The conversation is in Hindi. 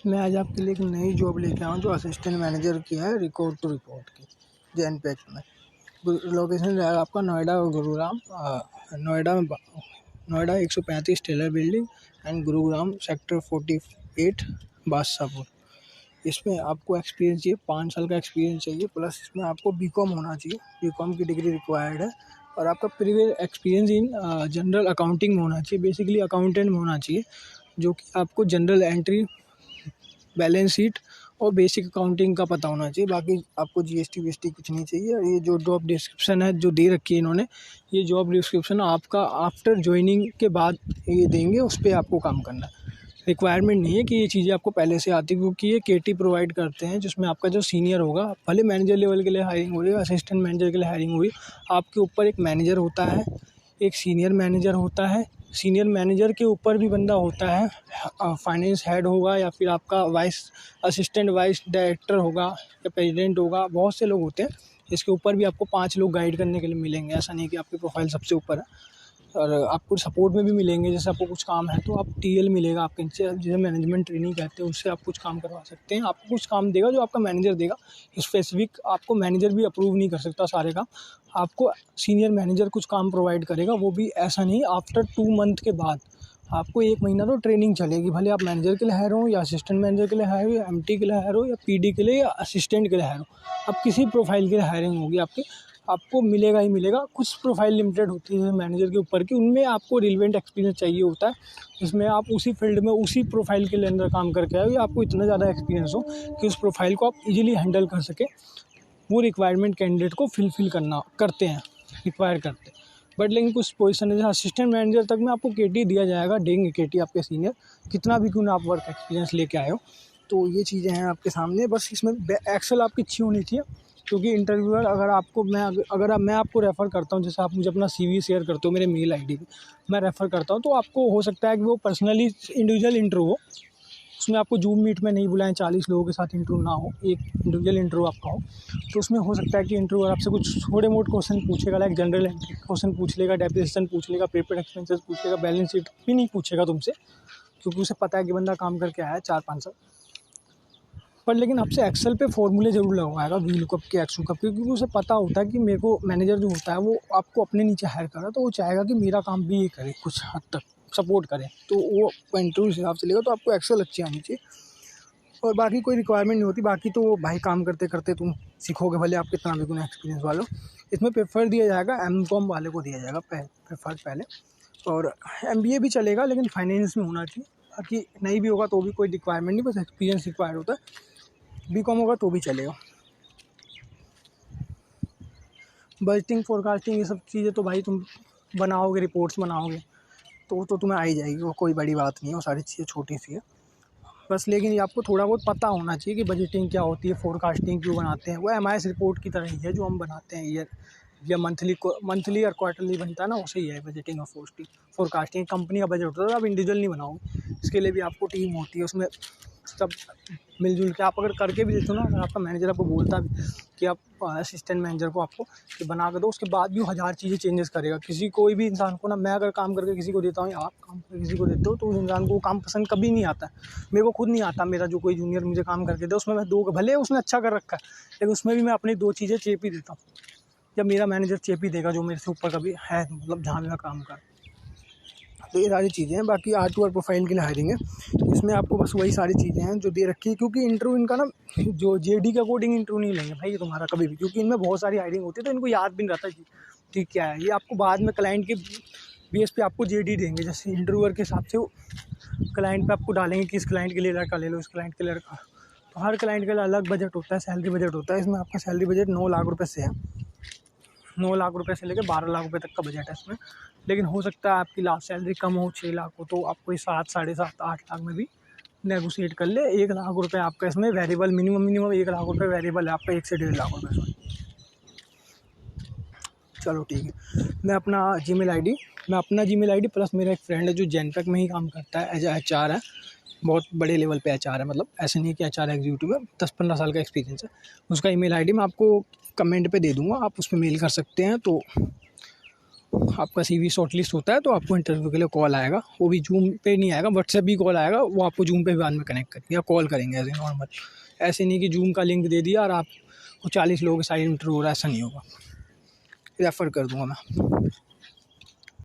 मैं आज आपके लिए एक नई जॉब लेके आया हूँ जो असिस्टेंट मैनेजर की है, रिकॉर्ड टू रिपोर्ट की, जैनपेट में। लोकेशन रहेगा आपका नोएडा और Gurugram. Noida 135 Taylor building and Gurugram sector 48 Badshahpur. इसमें आपको एक्सपीरियंस चाहिए, 5 साल का एक्सपीरियंस चाहिए, प्लस इसमें आपको बीकॉम होना चाहिए, बीकॉम की डिग्री रिक्वायर्ड है। और आपका previous experience in general accounting में होना चाहिए, बेसिकली अकाउंटेंट में होना चाहिए, जो कि आपको जनरल एंट्री, बैलेंस शीट और बेसिक अकाउंटिंग का पता होना चाहिए। बाकी आपको जीएसटी वीएसटी कुछ नहीं चाहिए। और ये जो जॉब डिस्क्रिप्शन है जो दे रखी है इन्होंने, ये जॉब डिस्क्रिप्शन आपका आफ्टर ज्वाइनिंग के बाद ये देंगे, उस पर आपको काम करना है। रिक्वायरमेंट नहीं है कि ये चीज़ें आपको पहले से आती, क्योंकि ये केटी प्रोवाइड करते हैं, जिसमें आपका जो सीनियर होगा, भले मैनेजर लेवल के लिए हायरिंग हो रही है, असिस्टेंट मैनेजर के लिए हायरिंग हुई, आपके ऊपर एक मैनेजर होता है, एक सीनियर मैनेजर होता है, सीनियर मैनेजर के ऊपर भी बंदा होता है, फाइनेंस हेड होगा, या फिर आपका असिस्टेंट वाइस डायरेक्टर होगा, या प्रेसिडेंट होगा, बहुत से लोग होते हैं। इसके ऊपर भी आपको 5 लोग गाइड करने के लिए मिलेंगे। ऐसा नहीं कि आपकी प्रोफाइल सबसे ऊपर है। और आपको सपोर्ट में भी मिलेंगे, जैसे आपको कुछ काम है तो आप टीएल मिलेगा आपके नीचे, जिसे मैनेजमेंट ट्रेनिंग कहते हैं, उससे आप कुछ काम करवा सकते हैं। आपको कुछ काम देगा जो आपका मैनेजर देगा, स्पेसिफिक आपको मैनेजर भी अप्रूव नहीं कर सकता सारे काम, आपको सीनियर मैनेजर कुछ काम प्रोवाइड करेगा। वो भी ऐसा नहीं, आफ्टर 2 मंथ के बाद आपको 1 महीना तो ट्रेनिंग चलेगी, भले आप मैनेजर के लिए हायर हो, या असिस्टेंट मैनेजर के लिए हायर हो, या एमटी के लिए हायर हो, या पीडी के लिए, या असिस्टेंट के लिए हायर हो। अब किसी प्रोफाइल के लिए हायरिंग होगी आपको मिलेगा ही मिलेगा। कुछ प्रोफाइल लिमिटेड होती है मैनेजर के ऊपर की, उनमें आपको रिलेवेंट एक्सपीरियंस चाहिए होता है, जिसमें आप उसी फील्ड में उसी प्रोफाइल के लिए अंदर काम करके आए हो, या आपको इतना ज़्यादा एक्सपीरियंस हो कि उस प्रोफाइल को आप इजीली हैंडल कर सके। वो रिक्वायरमेंट कैंडिडेट को फिलफिल करते हैं, रिक्वायर करते हैं। बट लेकिन कुछ पोजीशन है, जैसे असिस्टेंट मैनेजर तक में आपको केटी दिया जाएगा, देंगे केटी आपके सीनियर, कितना भी क्यों ना आप वर्क एक्सपीरियंस लेके आए हो। तो ये चीज़ें हैं आपके सामने, बस इसमें एक्सेल आपकी अच्छी होनी चाहिए, क्योंकि इंटरव्यूअर मैं आपको रेफ़र करता हूँ, जैसे आप मुझे अपना सीवी शेयर करते हो मेरे मेल आईडी पे, मैं रेफ़र करता हूँ, तो आपको हो सकता है कि वो पर्सनली इंडिविजुअल इंटरव्यू हो, उसमें आपको जूम मीट में नहीं बुलाएं, 40 लोगों के साथ इंटरव्यू ना हो, एक इंडिविजुअल इंटरव्यू आपका हो। तो उसमें हो सकता है कि इंटरव्यूअर आपसे कुछ थोड़े मोट क्वेश्चन पूछेगा, लाइक जनरल क्वेश्चन पूछ लेगा, डेप्रिसिएशन पूछ लेगा, पेपर एक्सपेंसेस पूछ लेगा, बैलेंस शीट भी नहीं पूछेगा तुमसे, क्योंकि उसे पता है कि बंदा काम करके आया है 4-5 साल। पर लेकिन आपसे एक्सेल पे फॉर्मूले ज़रूर लगवाएगा, वीलुकअप के, एक्सलुकअप के, क्योंकि उसे पता होता है कि मेरे को मैनेजर जो होता है वो आपको अपने नीचे हायर कर रहा है, तो वो चाहेगा कि मेरा काम भी ये करे, कुछ हद तक सपोर्ट करे, तो वो इंटरव्यू हिसाब से लेगा। तो आपको एक्सेल अच्छी आनी चाहिए, और बाकी कोई रिक्वायरमेंट नहीं होती। बाकी तो भाई काम करते करते तुम सीखोगे, भले आप कितना भी गुना एक्सपीरियंस वालो। इसमें प्रेफर दिया जाएगा एमकॉम वाले को, दिया जाएगा प्रेफर पहले, और एमबीए भी चलेगा, लेकिन फाइनेंस में होना चाहिए। बाकी नहीं भी होगा तो भी कोई रिक्वायरमेंट नहीं, बस एक्सपीरियंस रिक्वायर होता है। बीकॉम होगा तो भी चलेगा। बजटिंग, फोरकास्टिंग, ये सब चीज़ें तो भाई तुम बनाओगे, रिपोर्ट्स बनाओगे तो तुम्हें आ ही जाएगी, वो कोई बड़ी बात नहीं है, वो सारी चीज़ें छोटी सी है बस। लेकिन ये आपको थोड़ा बहुत पता होना चाहिए कि बजटिंग क्या होती है, फोरकास्टिंग क्यों बनाते हैं। वो एमआईएस रिपोर्ट की तरह ही है जो हम बनाते हैं ईयर या मंथली और क्वार्टरली बनता है ना, उसे ही है बजटिंग और फोरकास्टिंग। कंपनी का बजट होता है, आप इंडिविजुअल नहीं बनाओगे, इसके लिए भी आपको टीम होती है, उसमें सब मिलजुल के आप अगर करके भी देते हो ना, अगर आपका मैनेजर आपको बोलता भी कि आप असिस्टेंट मैनेजर को आपको कि बना कर दो, उसके बाद भी वो 1000 चीज़ें चेंजेस करेगा। कोई भी इंसान को ना, मैं अगर काम करके किसी को देता हूँ या आप काम करके किसी को देते हो, तो उस इंसान को वो काम पसंद कभी नहीं आता है। मेरे को खुद नहीं आता, मेरा जो कोई जूनियर मुझे काम करके दे उसमें मैं भले उसने अच्छा कर रखा है, लेकिन उसमें भी मैं अपनी 2 चीज़ें चेप ही देता हूँ। जब मेरा मैनेजर चेप ही देगा जो मेरे से ऊपर कभी है, मतलब जहाँ भी मैं काम कर। तो ये सारी चीज़ें हैं। बाकी R2R प्रोफाइल के लिए हायरिंग है, इसमें आपको बस वही सारी चीज़ें हैं जो दे रखी है, क्योंकि इंटरव्यू इनका ना जो जेडी के अकॉर्डिंग इंटरव्यू नहीं लेंगे भाई ये तुम्हारा कभी भी, क्योंकि इनमें बहुत सारी हायरिंग होती है, तो इनको याद भी नहीं रहता कि क्या है। ये आपको बाद में क्लाइंट के बेस पे आपको जेडी देंगे, जैसे इंटरव्यूअर के हिसाब से वो क्लाइंट पे आपको डालेंगे कि इस क्लाइंट के लिए लड़का ले लो, इस क्लाइंट के लिए लड़का। तो हर क्लाइंट के लिए अलग बजट होता है, सैलरी बजट होता है। इसमें आपका सैलरी बजट 9 लाख रुपये से है, 9 लाख रुपये से लेकर 12 लाख रुपये तक का बजट है इसमें। लेकिन हो सकता है आपकी लास्ट सैलरी कम हो, 6 लाख हो, तो आपको 7, 7.5, 8 लाख में भी नेगोशिएट कर ले। 1 लाख रुपये आपका इसमें वेरिएबल, मिनिमम 1 लाख रुपये वेरिएबल है आपका, 1 से 1.5 लाख रुपये इसमें। चलो ठीक है। मैं अपना जीमेल आईडी प्लस मेरा एक फ्रेंड है जो जैनपेक में ही काम करता है, एज HR है, बहुत बड़े लेवल पे HR है, मतलब ऐसे नहीं कि HR एग्जीक्यूटिव है, 10-15 साल का एक्सपीरियंस है। उसका ईमेल आईडी मैं आपको कमेंट पे दे दूँगा, आप उस पर मेल कर सकते हैं। तो आपका CV शॉर्टलिस्ट होता है तो आपको इंटरव्यू के लिए कॉल आएगा, वो भी जूम पे नहीं आएगा, व्हाट्सएप भी कॉल आएगा, वो आपको जूम पे बाद में कनेक्ट करेंगे या कॉल करेंगे ऐसे नॉर्मल। ऐसे नहीं कि जूम का लिंक दे दिया और आपको 40 लोगों के साथ इंटरव्यू हो रहा है, ऐसा नहीं होगा। रेफ़र कर दूँगा मैं।